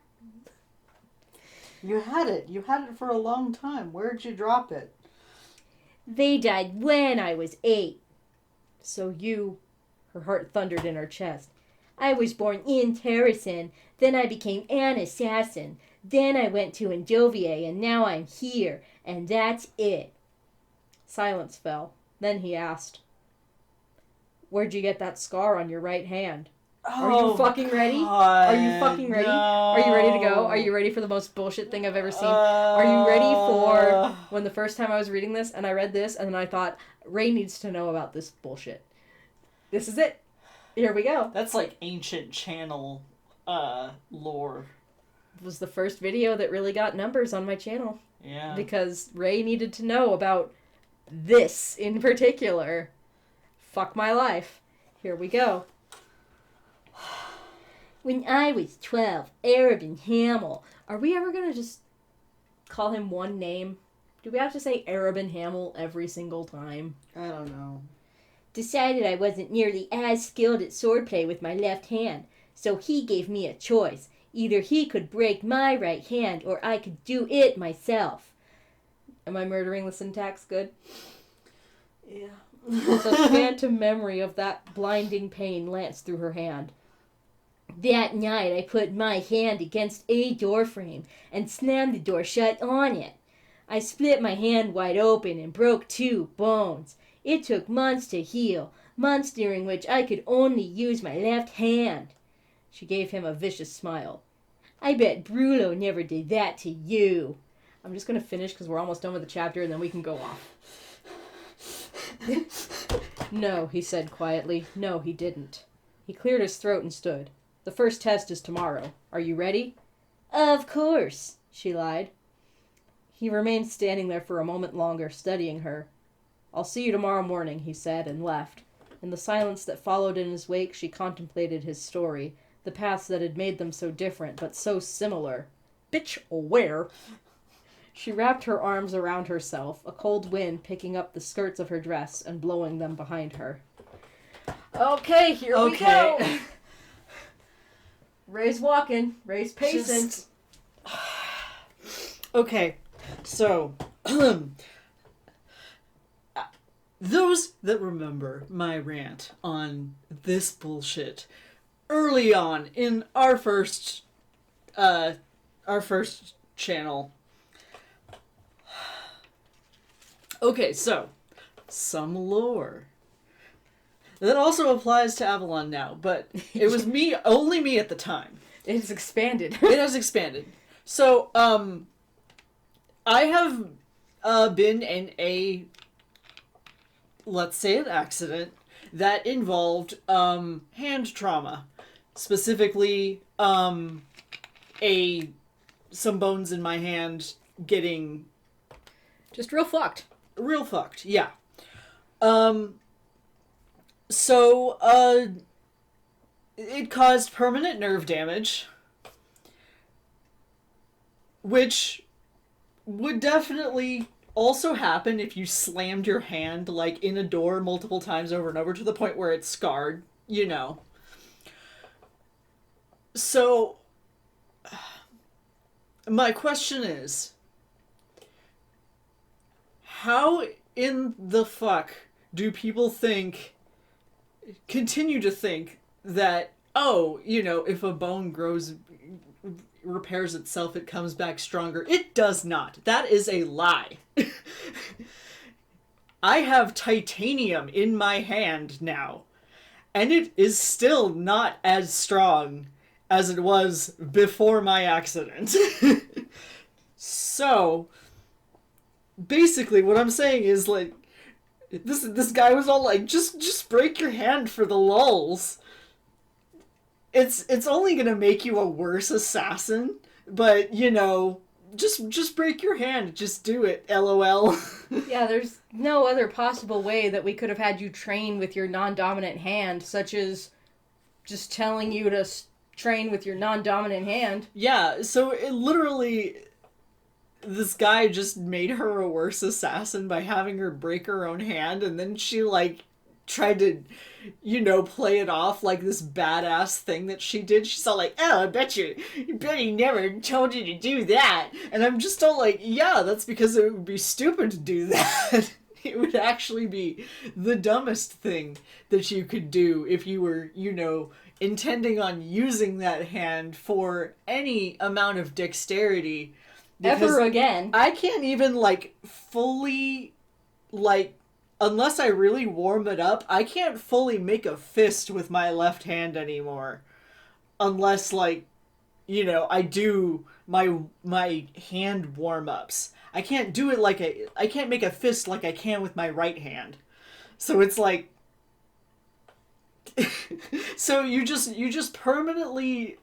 You had it. You had it for a long time. Where'd you drop it? They died when I was 8. So you... Her heart thundered in her chest. I was born in Terrasen. Then I became an assassin. Then I went to Endovier, and now I'm here. And that's it. Silence fell. Then he asked, where'd you get that scar on your right hand? Are you fucking ready? Are you fucking ready? No. Are you ready to go? Are you ready for the most bullshit thing I've ever seen? Are you ready for when the first time I was reading this and I read this and then I thought, Ray needs to know about this bullshit. This is it. Here we go. That's like ancient channel lore. It was the first video that really got numbers on my channel. Yeah. Because Ray needed to know about this in particular. Fuck my life. Here we go. When I was 12, Arabin Hamel. Are we ever going to just call him one name? Do we have to say Arabin Hamel every single time? I don't know. Decided I wasn't nearly as skilled at swordplay with my left hand, so he gave me a choice. Either he could break my right hand, or I could do it myself. Am I murdering the syntax good? Yeah. The phantom memory of that blinding pain lanced through her hand. That night I put my hand against a door frame and slammed the door shut on it. I split my hand wide open and broke 2 bones. It took months to heal, months during which I could only use my left hand. She gave him a vicious smile. I bet Brulo never did that to you. I'm just going to finish because we're almost done with the chapter and then we can go off. No, he said quietly. No, he didn't. He cleared his throat and stood. The first test is tomorrow. Are you ready? Of course, she lied. He remained standing there for a moment longer, studying her. I'll see you tomorrow morning, he said, and left. In the silence that followed in his wake, she contemplated his story, the paths that had made them so different, but so similar. Bitch, where? She wrapped her arms around herself, a cold wind picking up the skirts of her dress and blowing them behind her. Okay, here we go. Ray's walking. Ray's pacing. Okay, so those that remember my rant on this bullshit early on in our first channel. Okay, so some lore. That also applies to Avalon now, but it was only me at the time. It has expanded. It has expanded. So, I have been in a, let's say, an accident that involved hand trauma. Specifically, some bones in my hand getting... Just real fucked. Real fucked, yeah. So, it caused permanent nerve damage, which would definitely also happen if you slammed your hand, like, in a door multiple times over and over to the point where it's scarred, you know. So, my question is, how in the fuck do people continue to think that, oh, you know, if a bone grows repairs itself, it comes back stronger. It does not. That is a lie. I have titanium in my hand now, and it is still not as strong as it was before my accident. So, basically what I'm saying is, like, this guy was all like, just break your hand for the lulz. It's only gonna make you a worse assassin, but, you know, just break your hand, just do it, LOL. Yeah, there's no other possible way that we could have had you train with your non-dominant hand, such as just telling you to train with your non-dominant hand. Yeah, so it literally, this guy just made her a worse assassin by having her break her own hand, and then she, like, tried to, you know, play it off like this badass thing that she did. She's all like, oh, I bet he never told you to do that. And I'm just all like, yeah, that's because it would be stupid to do that. It would actually be the dumbest thing that you could do if you were, you know, intending on using that hand for any amount of dexterity. Ever again. I can't even, like, fully, like, unless I really warm it up, I can't fully make a fist with my left hand anymore. Unless, like, you know, I do my hand warm-ups. I can't do it like I can't make a fist like I can with my right hand. So it's like, so you just permanently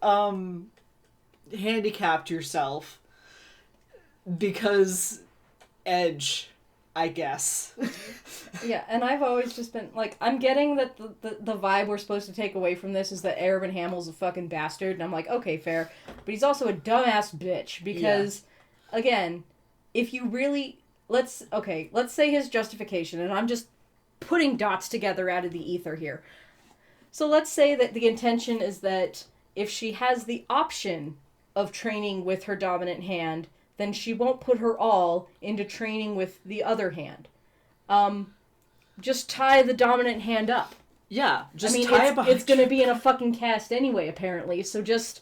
handicapped yourself because edge, I guess. Yeah, and I've always just been, like, I'm getting that the vibe we're supposed to take away from this is that Arab Hamill's a fucking bastard, and I'm like, okay, fair. But he's also a dumbass bitch, because, again, if you really, let's say his justification, and I'm just putting dots together out of the ether here. So let's say that the intention is that if she has the option of training with her dominant hand, then she won't put her all into training with the other hand. Just tie the dominant hand up. Yeah, just tie it behind. It's going to be in a fucking cast anyway, apparently, so just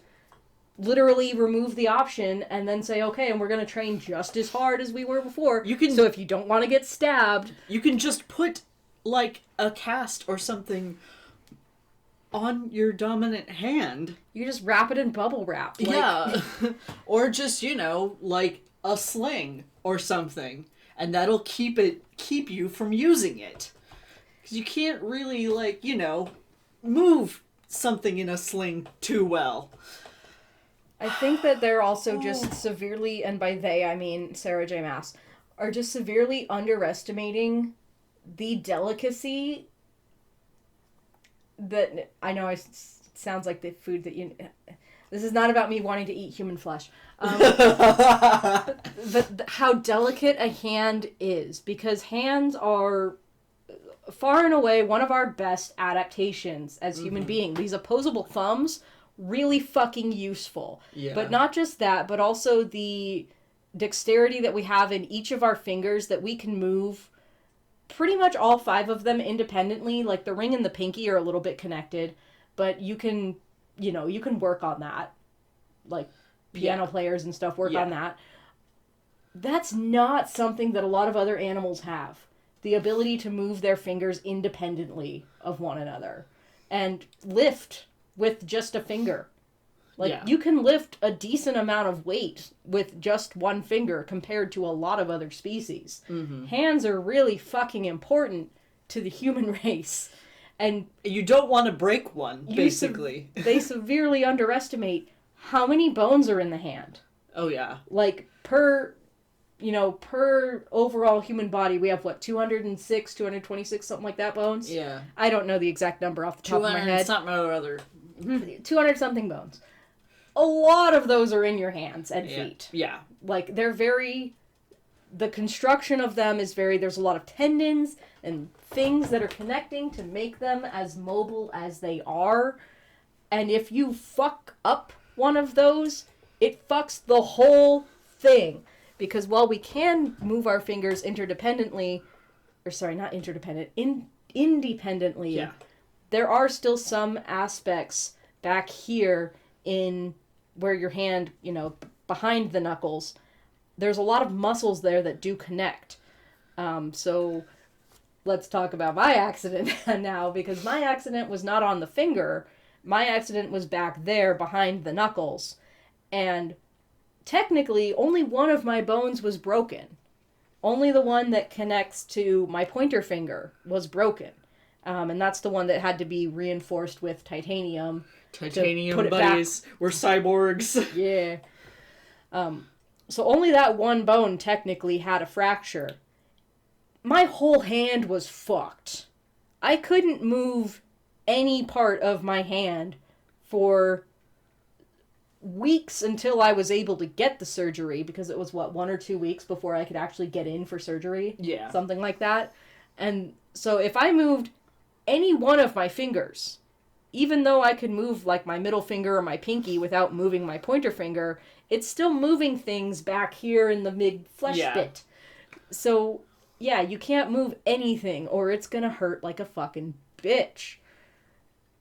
literally remove the option and then say, okay, and we're going to train just as hard as we were before. So if you don't want to get stabbed, you can just put, like, a cast or something on your dominant hand. You just wrap it in bubble wrap. Like, yeah. Or just, you know, like a sling or something. And that'll keep you from using it. Because you can't really, like, you know, move something in a sling too well. I think that they're also just severely, and by they I mean Sarah J. Maas, are just severely underestimating the delicacy that, I know it sounds like the food that you... This is not about me wanting to eat human flesh. But how delicate a hand is. Because hands are far and away one of our best adaptations as human beings. These opposable thumbs, really fucking useful. Yeah. But not just that, but also the dexterity that we have in each of our fingers that we can move pretty much all 5 of them independently. Like the ring and the pinky are a little bit connected, but you can, you know, you can work on that. Like piano players and stuff work on that. That's not something that a lot of other animals have. The ability to move their fingers independently of one another and lift with just a finger. Like, you can lift a decent amount of weight with just one finger compared to a lot of other species. Mm-hmm. Hands are really fucking important to the human race. And you don't want to break one, basically. They severely underestimate how many bones are in the hand. Oh, yeah. Like, per overall human body, we have, 206, 226, something like that, bones? Yeah. I don't know the exact number off the top of my head. 200-something or other. 200-something bones. A lot of those are in your hands and feet. Yeah. Like, they're very... The construction of them is very... There's a lot of tendons and things that are connecting to make them as mobile as they are. And if you fuck up one of those, it fucks the whole thing. Because while we can move our fingers interdependently... Or sorry, not interdependent. Independently. Yeah. There are still some aspects back here in where your hand, behind the knuckles, there's a lot of muscles there that do connect. So let's talk about my accident now, because my accident was not on the finger. My accident was back there behind the knuckles. And technically, only one of my bones was broken. Only the one that connects to my pointer finger was broken. And that's the one that had to be reinforced with titanium. Titanium buddies. We're cyborgs. Yeah. So only that one bone technically had a fracture. My whole hand was fucked. I couldn't move any part of my hand for weeks until I was able to get the surgery, because it was 1 or 2 weeks before I could actually get in for surgery. Yeah. Something like that. And so if I moved any one of my fingers, even though I could move like my middle finger or my pinky without moving my pointer finger, it's still moving things back here in the mid-flesh bit. So, yeah, you can't move anything or it's gonna hurt like a fucking bitch.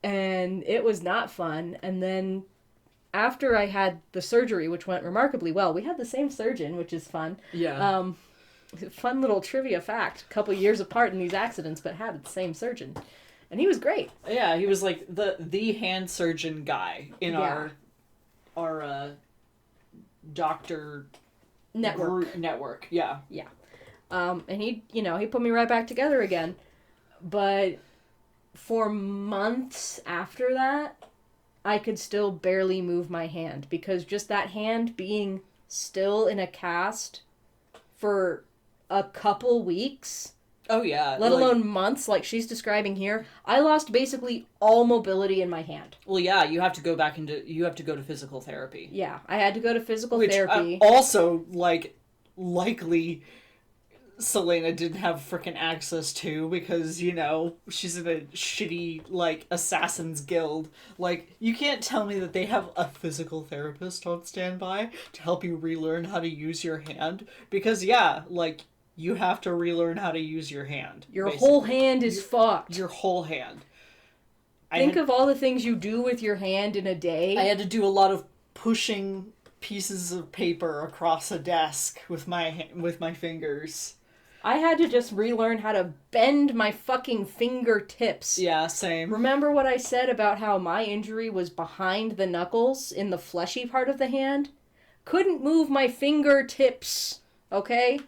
And it was not fun. And then after I had the surgery, which went remarkably well, we had the same surgeon, which is fun. Yeah. Fun little trivia fact. A couple years apart in these accidents, but had the same surgeon. And he was great. Yeah, he was like the hand surgeon guy in our doctor network. Yeah. Yeah. And he put me right back together again. But for months after that, I could still barely move my hand, because just that hand being still in a cast for a couple weeks. Oh yeah. Let alone months, like she's describing here. I lost basically all mobility in my hand. Well, yeah, you have to go to physical therapy. Yeah, I had to go to physical therapy. Also, likely Selena didn't have frickin' access to, because, she's in a shitty, assassin's guild. You can't tell me that they have a physical therapist on standby to help you relearn how to use your hand. Because, you have to relearn how to use your hand. Your whole hand is fucked. Your whole hand. Think of all the things you do with your hand in a day. I had to do a lot of pushing pieces of paper across a desk with my fingers. I had to just relearn how to bend my fucking fingertips. Yeah, same. Remember what I said about how my injury was behind the knuckles in the fleshy part of the hand? Couldn't move my fingertips, okay?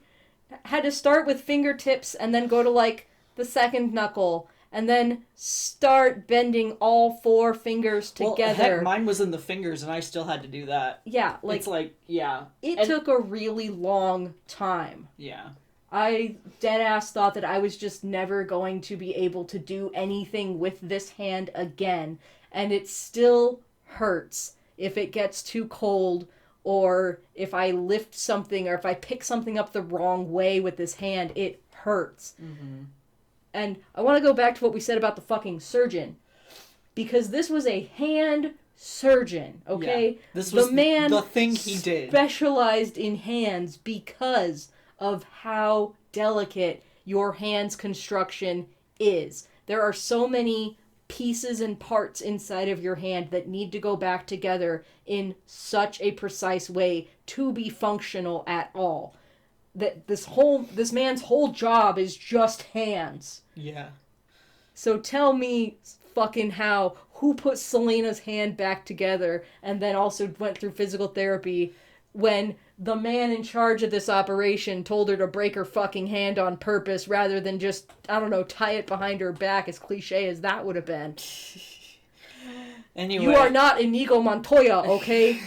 Had to start with fingertips and then go to, the second knuckle and then start bending all 4 fingers together. Well, heck, mine was in the fingers and I still had to do that. Yeah, It took a really long time. Yeah. I deadass thought that I was just never going to be able to do anything with this hand again. And it still hurts if it gets too cold, or if I lift something, or if I pick something up the wrong way with this hand. It hurts. Mm-hmm. And I want to go back to what we said about the fucking surgeon. Because this was a hand surgeon, okay? Yeah. This was the thing he did. Specialized in hands because of how delicate your hand's construction is. There are so many pieces and parts inside of your hand that need to go back together in such a precise way to be functional at all. That this man's whole job is just hands. Yeah. So tell me fucking who put Selena's hand back together and then also went through physical therapy when the man in charge of this operation told her to break her fucking hand on purpose rather than just, tie it behind her back, as cliche as that would have been. Anyway. You are not Inigo Montoya, okay?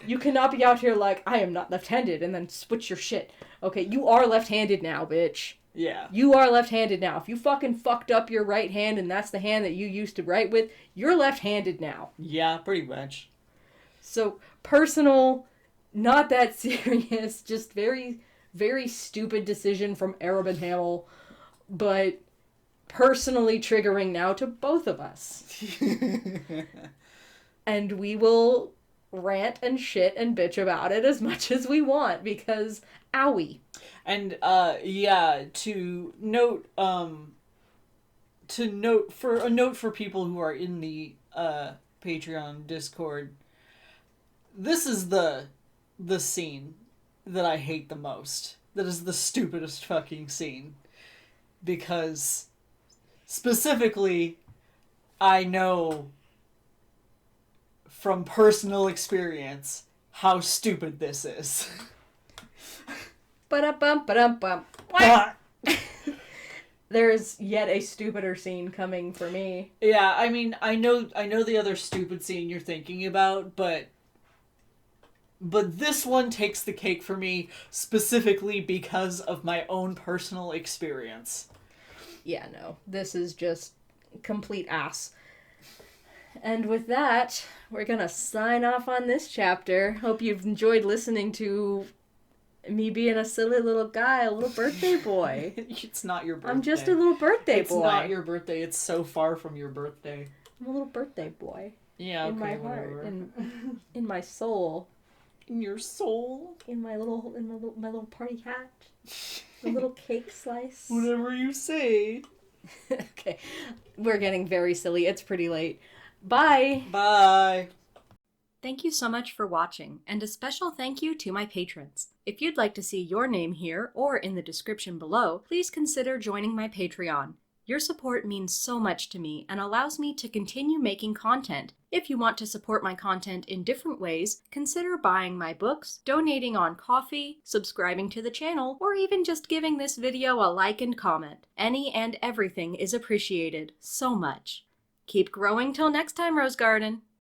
You cannot be out here like, I am not left-handed, and then switch your shit. Okay, you are left-handed now, bitch. Yeah. You are left-handed now. If you fucking fucked up your right hand and that's the hand that you used to write with, you're left-handed now. Yeah, pretty much. So, personal, not that serious, just very, very stupid decision from Arab and Hamill, but personally triggering now to both of us. And we will rant and shit and bitch about it as much as we want, because owie. And to note for people who are in the Patreon Discord, This is the scene that I hate the most. That is the stupidest fucking scene. Because, specifically, I know from personal experience how stupid this is. Ba-da-bum, ba-dum-bum. There's yet a stupider scene coming for me. Yeah, I mean, I know the other stupid scene you're thinking about, but this one takes the cake for me specifically because of my own personal experience. Yeah, no. This is just complete ass. And with that, we're gonna sign off on this chapter. Hope you've enjoyed listening to me being a silly little guy, a little birthday boy. It's not your birthday. I'm just a little birthday boy. It's not your birthday. It's so far from your birthday. I'm a little birthday boy. Yeah, okay, in my whatever. heart, in my soul. In your soul? In my little party hat. The little cake slice. Whatever you say. Okay. We're getting very silly. It's pretty late. Bye! Bye! Thank you so much for watching, and a special thank you to my patrons. If you'd like to see your name here or in the description below, please consider joining my Patreon. Your support means so much to me and allows me to continue making content. If you want to support my content in different ways, consider buying my books, donating on Ko-fi, subscribing to the channel, or even just giving this video a like and comment. Any and everything is appreciated so much. Keep growing till next time, Rose Garden!